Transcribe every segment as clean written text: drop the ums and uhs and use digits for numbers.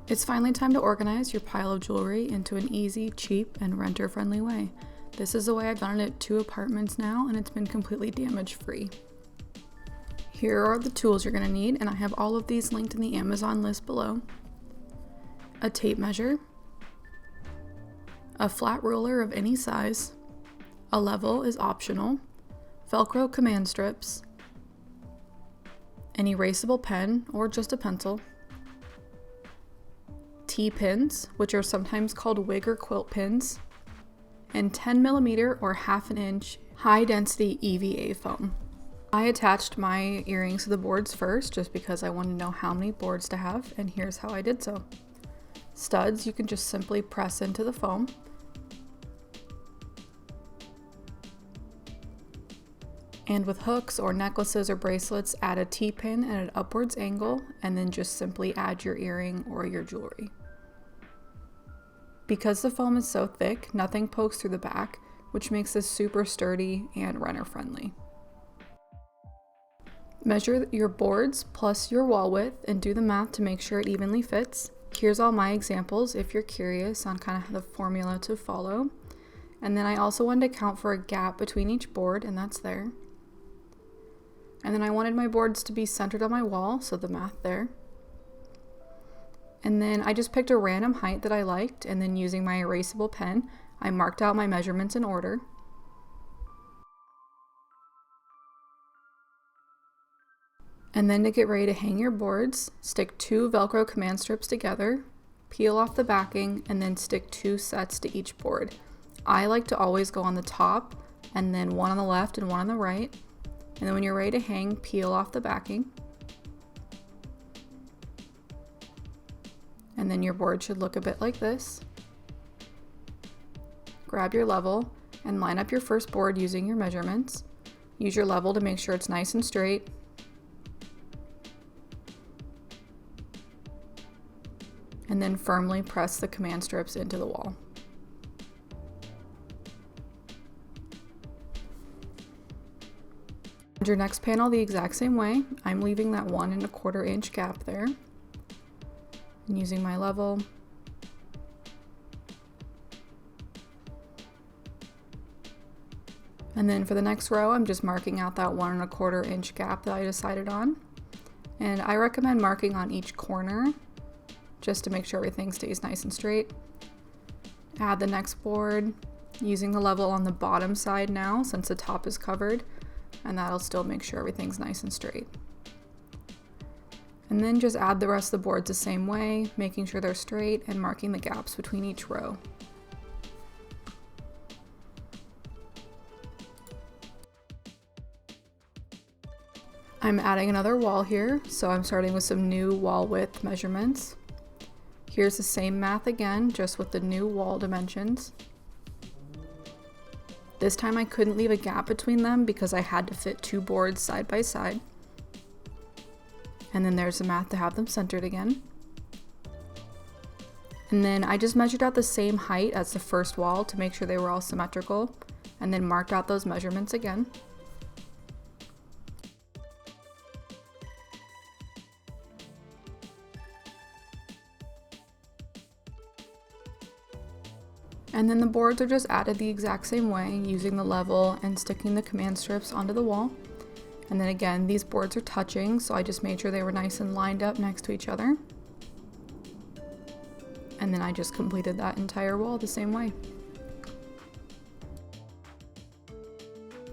It's finally time to organize your pile of jewelry into an easy, cheap, and renter-friendly way. This is the way I've done it at 2 apartments now, and it's been completely damage-free. Here are the tools you're going to need, and I have all of these linked in the Amazon list below. A tape measure, a flat ruler of any size, a level is optional, Velcro command strips, an erasable pen or just a pencil, T-pins, which are sometimes called wig or quilt pins, and 10mm or 1/2 inch high-density EVA foam. I attached my earrings to the boards first just because I wanted to know how many boards to have, and here's how I did so. Studs you can just simply press into the foam. And with hooks or necklaces or bracelets, add a T-pin at an upwards angle and then just simply add your earring or your jewelry. Because the foam is so thick, nothing pokes through the back, which makes this super sturdy and renter friendly. Measure your boards plus your wall width and do the math to make sure it evenly fits. Here's all my examples if you're curious on kind of the formula to follow. And then I also wanted to count for a gap between each board, and that's there. And then I wanted my boards to be centered on my wall, so the math there. And then I just picked a random height that I liked, and then using my erasable pen, I marked out my measurements in order. And then to get ready to hang your boards, stick 2 Velcro command strips together, peel off the backing, and then stick 2 sets to each board. I like to always go on the top, and then one on the left and one on the right. And then when you're ready to hang, peel off the backing. And then your board should look a bit like this. Grab your level and line up your first board using your measurements. Use your level to make sure it's nice and straight. And then firmly press the command strips into the wall. Your next panel the exact same way. I'm leaving that 1 1/4 inch gap there. And using my level. And then for the next row, I'm just marking out that 1 1/4 inch gap that I decided on. And I recommend marking on each corner just to make sure everything stays nice and straight. Add the next board using the level on the bottom side now since the top is covered, and that'll still make sure everything's nice and straight. And then just add the rest of the boards the same way, making sure they're straight and marking the gaps between each row. I'm adding another wall here, so I'm starting with some new wall width measurements. Here's the same math again, just with the new wall dimensions. This time I couldn't leave a gap between them because I had to fit 2 boards side by side. And then there's the math to have them centered again. And then I just measured out the same height as the first wall to make sure they were all symmetrical, and then marked out those measurements again. And then the boards are just added the exact same way, using the level and sticking the command strips onto the wall. And then again, these boards are touching, so I just made sure they were nice and lined up next to each other. And then I just completed that entire wall the same way.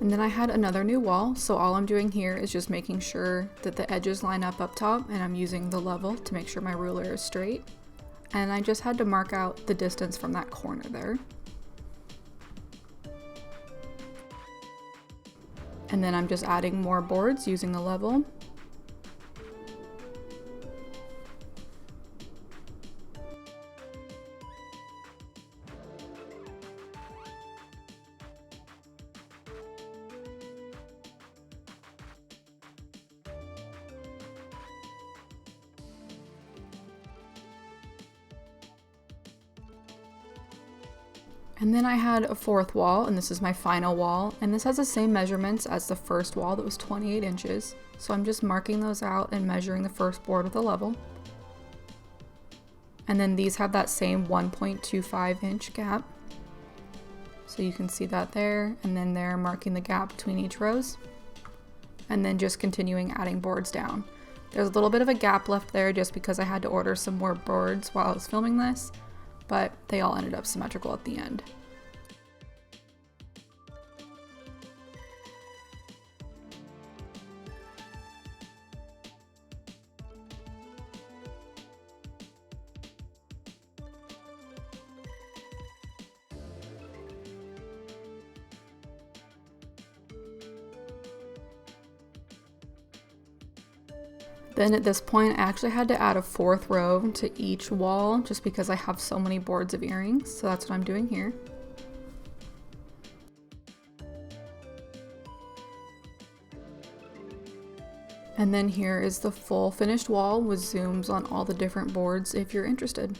And then I had another new wall, so all I'm doing here is just making sure that the edges line up top, and I'm using the level to make sure my ruler is straight. And I just had to mark out the distance from that corner there. And then I'm just adding more boards using the level. And then I had a 4th wall, and this is my final wall, and this has the same measurements as the first wall that was 28 inches. So I'm just marking those out and measuring the first board with a level. And then these have that same 1.25 inch gap. So you can see that there, and then there, marking the gap between each rows. And then just continuing adding boards down. There's a little bit of a gap left there just because I had to order some more boards while I was filming this, but they all ended up symmetrical at the end. Then at this point, I actually had to add a 4th row to each wall just because I have so many boards of earrings. So that's what I'm doing here. And then here is the full finished wall with zooms on all the different boards if you're interested.